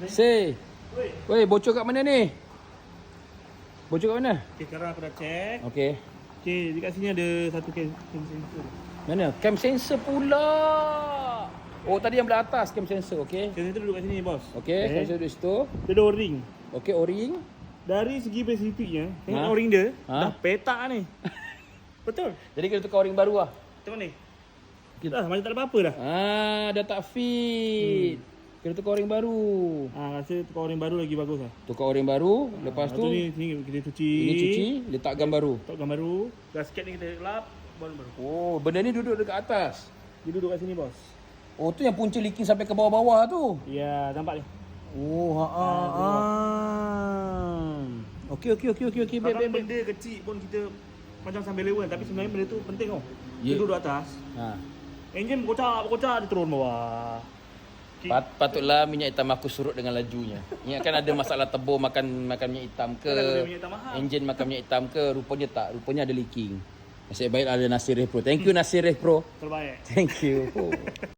Say. Woi, bocor kat mana ni? Bocor kat mana? Okay, sekarang aku dah check. Okey. Okay, dekat sini ada satu cam sensor. Mana? Cam sensor pula. Oh, tadi yang belah atas cam sensor, okey. Cam sensor duduk kat sini, bos. Okey, sensor di situ. Dia ada O-ring. Okey, O-ring. Dari segi spesifiknya, tengok Ha? O-ring dia, Ha? dah petak ni. Betul. Jadi kita tukar O-ring baru lah. Tengok ni. Dah, macam tak ada apa-apa dah. Dah tak fit. Kita tukar O-ring baru. Rasa tukar O-ring baru lagi bagus lah. Tukar O-ring baru, lepas tu ni kita cuci. ini cuci, letak gam baru. Letak gam baru. Dah sikit ni kita lap, baru. Oh, benda ni duduk dekat atas. Dia duduk kat sini, bos. Oh, tu yang punca leaking sampai ke bawah-bawah tu. Ya, nampak ni. Oh, Okey. Baik. Kadang benda kecil pun kita macam sambil lewat, tapi sebenarnya benda tu penting tau. Dia Ya. duduk atas. Ha. Enjin berkocak, dia turun bawah. Okay. Patutlah minyak hitam aku surut dengan lajunya. Ingatkan ada masalah tebur makan minyak hitam ke, Kan ada minyak hitam mahal. enjin makan minyak hitam ke, rupanya tak. Rupanya ada leaking. Nasib baik ada Nasir Pro. Thank you Nasir Pro. Terbaik. Thank you.